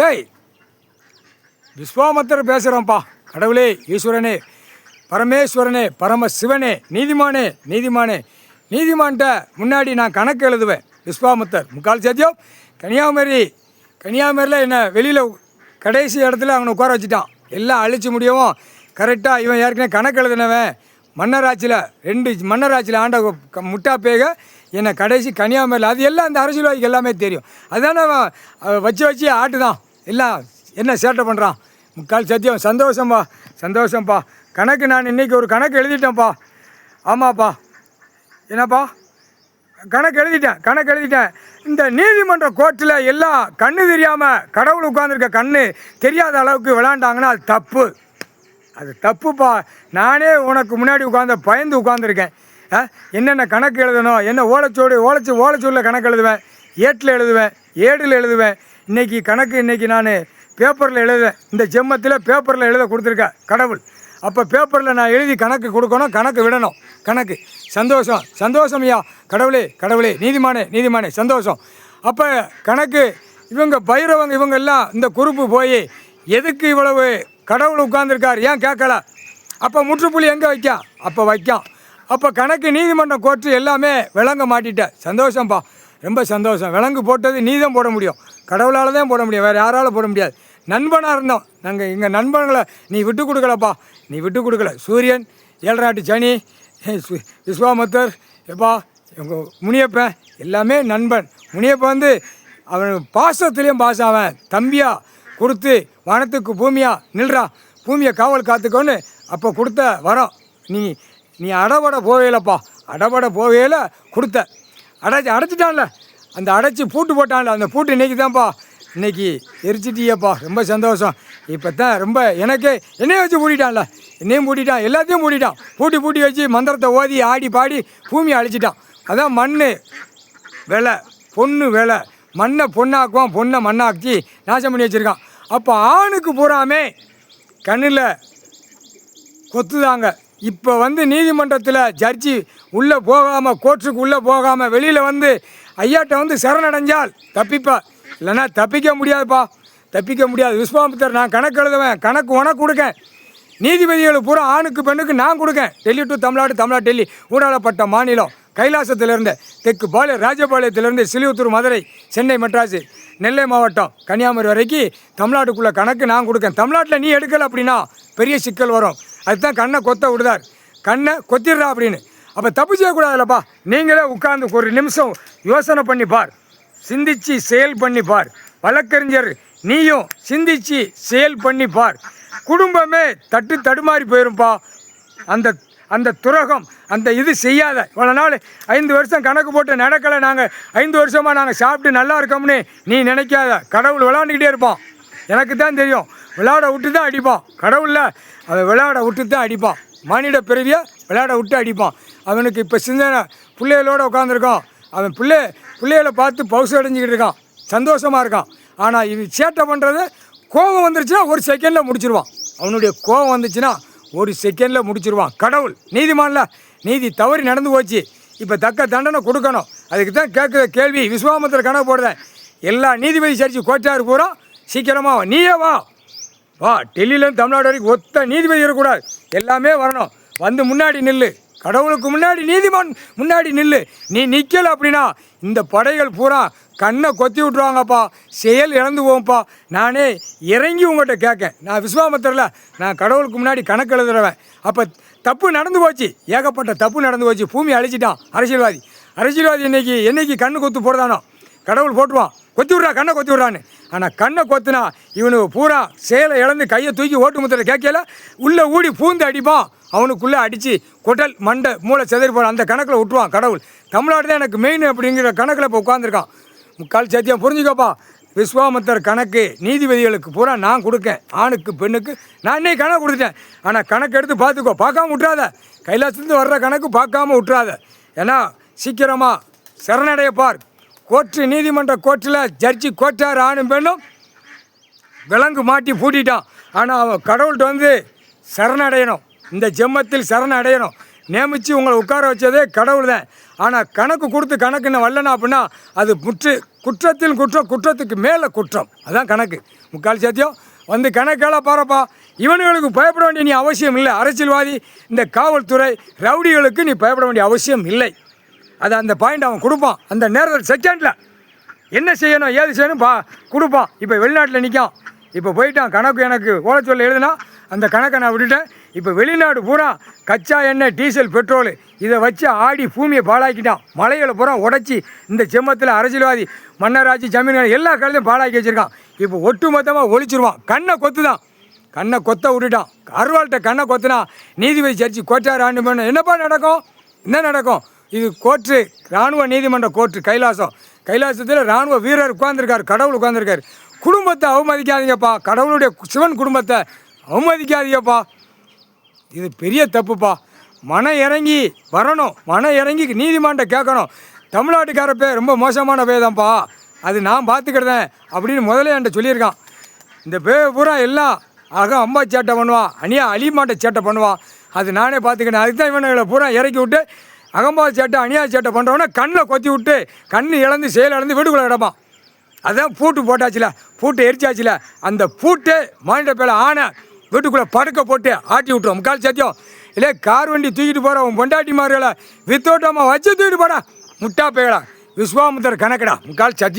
டேய் விஸ்வாமித்திரர் பேசுகிறோம்ப்பா. கடவுளே, ஈஸ்வரனே, பரமேஸ்வரனே, பரமசிவனே, நீதிமானே, நீதிமானே, நீதிமான்கிட்ட முன்னாடி நான் கணக்கு எழுதுவேன். விஸ்வாமித்தர் முக்கால் சத்தியம். கன்னியாகுமரியில் என்னை வெளியில் கடைசி இடத்துல அவனை உட்கார வச்சுட்டான். எல்லாம் அழிச்சு முடியவும் கரெக்டாக இவன் ஏற்கனவே கணக்கு எழுதினவன் மன்னராட்சியில் 2 மன்னராட்சியில் ஆண்ட முட்டா பேக என்னை கடைசி கன்னியாகுமரியில். அது எல்லாம் அந்த அரசியல்வாதிக்கு எல்லாமே தெரியும். அதுதானே அவன் வச்சு ஆட்டு தான் எல்லாம் என்ன சேட்டை பண்ணுறான். முக்கால் சத்தியம். சந்தோஷம்பா, சந்தோஷம்ப்பா. கணக்கு நான் இன்றைக்கி ஒரு கணக்கு எழுதிட்டேன்ப்பா. ஆமாப்பா. என்னப்பா கணக்கு எழுதிட்டேன். இந்த நீதிமன்ற கோர்ட்டில் எல்லாம் கண்ணு தெரியாமல் கடவுள் உட்காந்துருக்க கண்ணு தெரியாத அளவுக்கு விளாண்டாங்கன்னா அது தப்புப்பா. நானே உனக்கு முன்னாடி பயந்து உட்காந்துருக்கேன். என்னென்ன கணக்கு எழுதணும், என்ன ஓலைச்சூடில் கணக்கு எழுதுவேன், ஏட்டில் எழுதுவேன், ஏடில் எழுதுவேன். இன்றைக்கி நான் பேப்பரில் எழுதுவேன். இந்த ஜென்மத்தில் பேப்பரில் எழுத கொடுத்துருக்கேன் கடவுள். அப்போ பேப்பரில் நான் எழுதி கணக்கு கொடுக்கணும், கணக்கு விடணும். கணக்கு சந்தோஷம் ஐயா. கடவுளே, நீதிமானே, சந்தோஷம். அப்போ கணக்கு இவங்க பைரவங்க இவங்க எல்லாம் இந்த குரூப்பு போய் எதுக்கு இவ்வளவு கடவுள் உட்கார்ந்துருக்கார் ஏன் கேட்கல. அப்போ முற்றுப்புள்ளி எங்கே வைக்கான். அப்போ கணக்கு நீதிமன்றம் கோர்ட்டு எல்லாமே விலங்க மாட்டிட்டேன். சந்தோஷம்ப்பா, ரொம்ப சந்தோஷம். விலங்கு போட்டது நீ தான் போட முடியும், கடவுளால் தான் போட முடியும், வேறு யாராலும் போட முடியாது. நண்பனாக இருந்தோம் நாங்கள். எங்கள் நண்பர்களை நீ விட்டு கொடுக்கல. சூரியன், 7 நாட்டு சனி, விஸ்வாமித்தர், எப்பா எங்கள் முனியப்பன் எல்லாமே நண்பன். முனியப்பன் அவன் பாசத்துலேயும் அவன் தம்பியாக கொடுத்து வானத்துக்கு நில்றா, பூமியை காவல் காத்துக்கோன்னு அப்போ கொடுத்த வரோம். நீ அடபட போவேல கொடுத்த அடைச்சிட்டான்ல, அந்த அடைச்சி பூட்டு போட்டான்ல, அந்த பூட்டு இன்னைக்கு எரிச்சிட்டியப்பா. ரொம்ப சந்தோஷம். இப்போ தான் ரொம்ப எனக்கே என்னையும் வச்சு பூட்டிட்டான்ல, என்னையும் பூட்டிட்டான், எல்லாத்தையும் பூட்டி வச்சு மந்திரத்தை ஓதி ஆடி பாடி பூமியை அழிச்சிட்டான். அதான் மண் விலை, பொண்ணு விலை. மண்ணை பொண்ணாக்குவான், பொண்ணை மண்ணாக்கி நாசம் பண்ணி வச்சுருக்கான். அப்போ ஆணுக்கு பூராமே கண்ணில் கொத்துதாங்க. இப்போ நீதிமன்றத்தில் ஜட்ஜி உள்ளே போகாமல், கோர்ட்டுக்கு உள்ளே போகாமல் வெளியில் ஐயாட்ட சரணடைஞ்சால் தப்பிப்பா, இல்லைன்னா தப்பிக்க முடியாது. விஸ்வாமித்தர் நான் கணக்கு எழுதுவேன், கணக்கு உனக்கு கொடுக்கேன். நீதிபதிகளுக்கு பூரா ஆணுக்கு பெண்ணுக்கு நான் கொடுக்கேன். டெல்லி டு தமிழ்நாடு டெல்லி ஊடாடப்பட்ட மாநிலம். கைலாசத்திலிருந்து தெற்கு ராஜபாளையத்திலிருந்து சிலிவுத்தூர், மதுரை, சென்னை, மெட்ராஸு, நெல்லை மாவட்டம், கன்னியாகுமரி வரைக்கும் தமிழ்நாட்டுக்குள்ளே கணக்கு நான் கொடுக்கேன். தமிழ்நாட்டில் நீ எடுக்கலை அப்படின்னா பெரிய சிக்கல் வரும். அதுதான் கண்ணை விடுதார், கண்ணை கொத்திடுறா அப்படின்னு. அப்போ தப்பு செய்யக்கூடாதுல்லப்பா. நீங்களே உட்கார்ந்து ஒரு நிமிஷம் யோசனை பண்ணி பார், சிந்திச்சு செயல் பண்ணி பார். வழக்கறிஞர் நீயும் சிந்திச்சு செயல் பண்ணி பார். குடும்பமே தடுமாறி போயிருப்பா. அந்த துரகம் அந்த இது செய்யாத. இவ்வளோ நாள் 5 வருஷம் கணக்கு போட்டு நடக்கலை, நாங்கள் 5 வருஷமாக நாங்கள் சாப்பிட்டு நல்லா இருக்கோம்னு நீ நினைக்காத. கடவுள் விளாண்டுக்கிட்டே இருப்பான், எனக்கு தான் தெரியும். விளையாட விட்டு தான் அடிப்பான் கடவுளில், அதை விளையாட விட்டு தான் அடிப்பான். மானிட பிறவியை விளையாட விட்டு அடிப்பான். அவனுக்கு இப்போ சிந்தனை பிள்ளைகளோடு உட்காந்துருக்கான். அவன் பிள்ளைகளை பார்த்து பவுசு அடைஞ்சிக்கிட்டு இருக்கான், சந்தோஷமாக இருக்கான். ஆனால் இது சேட்டை பண்ணுறது, கோபம் வந்துருச்சுன்னா 1 செகண்டில் முடிச்சிருவான். அவனுடைய கோபம் வந்துச்சுன்னா 1 செகண்டில் முடிச்சிருவான். கடவுள் நீதிமான்ல, நீதி தவறி நடந்து போச்சு, இப்போ தக்க தண்டனை கொடுக்கணும். அதுக்கு தான் கேட்குற கேள்வி. விஸ்வாமித்திரர் கணக்கு போடுறேன். எல்லா நீதிபதி சரிச்சு கோட்டாரு பூரா சீக்கிரமாக நீயே வா. டெல்லியிலேருந்து தமிழ்நாடு வரைக்கும் ஒத்த நீதிபதி இருக்கக்கூடாது, எல்லாமே வரணும். முன்னாடி நில்லு, கடவுளுக்கு முன்னாடி, நீதிமான் முன்னாடி நில்லு. நீ நிற்கலை அப்படின்னா இந்த படைகள் பூரா கண்ணை கொத்தி விட்ருவாங்கப்பா, செயல் இழந்து போவோம்ப்பா. நானே இறங்கி உங்கள்கிட்ட கேட்கேன். நான் விஸ்வாமித்திரல, நான் கடவுளுக்கு முன்னாடி கணக்கு எழுதுறவன். அப்போ தப்பு நடந்து போச்சு, ஏகப்பட்ட தப்பு நடந்து போச்சு. பூமி அழிச்சிட்டான் அரசியல்வாதி. என்னைக்கு கண்ணு கொத்து போடுதானோ கடவுள் போட்டுருவான், கண்ணை கொத்தி விட்றான்னு. ஆனால் கண்ணை கொத்துனா இவனுக்கு பூரா செயலை இழந்து கையை தூக்கி ஓட்டு முத்திர கேட்கல, உள்ளே ஊடி பூந்து அடிப்பான். அவனுக்குள்ளே அடித்து கொட்டல் மண்டை மூளை செதறி போகிறான். அந்த கணக்கில் விட்டுருவான் கடவுள். தமிழ்நாடு தான் எனக்கு மெயின் அப்படிங்கிற கணக்கில் இப்போ உட்காந்துருக்கான். முக்கால் சத்தியம் புரிஞ்சுக்கப்பா. விஸ்வாமித்தர் கணக்கு நீதிபதிகளுக்கு பூரா நான் கொடுக்கேன், ஆணுக்கு பெண்ணுக்கு நான் இன்னைக்கு கணக்கு கொடுத்துட்டேன். ஆனால் கணக்கு எடுத்து பார்த்துக்கோ, பார்க்காம விட்றாத. கைலாசத்துலேருந்து வர்ற கணக்கு பார்க்காம விட்றாத. ஏன்னா சீக்கிரமாக சரணடையப்பார். நீதிமன்ற கோர்ட்டில் ஜட்ஜி கோட்டார் ஆணும் பெண்ணும் விலங்கு மாட்டி பூட்டிட்டான். ஆனால் அவன் கடவுள்கிட்ட சரணடையணும், இந்த ஜென்மத்தில் சரணடையணும். நியமித்து உங்களை உட்கார வச்சதே கடவுள் தான். ஆனால் கணக்கு கொடுத்து கணக்குன்னு வரலனா அப்படின்னா அது குற்றத்தில் குற்றத்துக்கு மேலே குற்றம். அதான் கணக்கு. முக்கால் சத்தியம் வந்து கணக்கெல்லாம் பாருப்பா. இவனுங்களுக்கு பயப்பட வேண்டிய நீ அவசியம் இல்லை. அரசியல்வாதி, இந்த காவல்துறை, ரவுடிகளுக்கு நீ பயப்பட வேண்டிய அவசியம் இல்லை. அது அந்த பாயிண்ட் அவன் கொடுப்பான். அந்த நேரத்தில் செகண்டில் என்ன செய்யணும் ஏது செய்யணும் கொடுப்பான். இப்போ வெளிநாட்டில் நிற்கான். இப்போ போயிட்டான். கணக்கு எனக்கு ஓலச்சொல்ல எழுதுனா அந்த கணக்கை நான் விட்டுட்டேன். இப்போ வெளிநாடு பூரா கச்சா எண்ணெய், டீசல், பெட்ரோலு இதை வச்சு ஆடி பூமியை பாழாக்கிட்டான். மலைகளை பூரா உடச்சி இந்த செம்மத்தில் அரசியல்வாதி, மன்னராட்சி, ஜமீன்கள் எல்லா காலத்தையும் பாழாக்கி வச்சுருக்கான். இப்போ ஒட்டு மொத்தமாக ஒழிச்சிருவான். கண்ணை கொத்து தான், கண்ணை கொத்த விட்டுட்டான். அருவாள்கிட்ட கண்ணை கொத்துனா நீதிபதி ஜட்ஜி கோட்டார் ஆண்டு பண்ண என்னப்பா நடக்கும்? என்ன நடக்கும்? இது கோர்ட்டு, இராணுவ நீதிமன்ற கோர்ட்டு, கைலாசத்தில் இராணுவ வீரர் உட்கார்ந்துருக்கார், கடவுள் உட்கார்ந்துருக்கார். குடும்பத்தை அவமதிக்காதீங்கப்பா. கடவுளுடைய சிவன் குடும்பத்தை அவமதிக்காதீங்கப்பா. இது பெரிய தப்புப்பா. மனம் இறங்கி வரணும், மனம் இறங்கி நீதிமன்றம் கேட்கணும். தமிழ்நாட்டுக்கார பேர் ரொம்ப மோசமான பேதான்ப்பா, அது நான் பார்த்துக்கிட்டேன் அப்படின்னு முதல்ல என்கிட்ட சொல்லியிருக்கான். இந்த பூரா எல்லாம் அம்மா சேட்டை பண்ணுவான், அலிமாட்ட சேட்டை பண்ணுவான். அது நானே பார்த்துக்கிட்டேன். அதுக்கு தான் இவனை பூரா இறக்கி விட்டு அகம்பாவது சேட்டை, சேட்டை பண்ணுறவனா கண்ணில் கொத்தி விட்டு கண் இழந்து செயல் இழந்து வீட்டுக்குள்ளே கிடப்பான். அதுதான் பூட்டு போட்டாச்சுல, பூட்டு எரிச்சாச்சுல, அந்த பூட்டு மாநில பேல ஆனை வீட்டுக்குள்ளே படுக்க போட்டு ஆட்டி விட்டுரும். முக்கால் சத்தியம் இல்லை. கார் வண்டி தூக்கிட்டு போகிற உன் பொண்டாட்டி மார்களை வித்தோட்டமாக வச்சு தூக்கிட்டு போடா. முட்டா பேயலா விஸ்வாமுத்தர் கணக்கடா. முக்கால் சத்தியம்.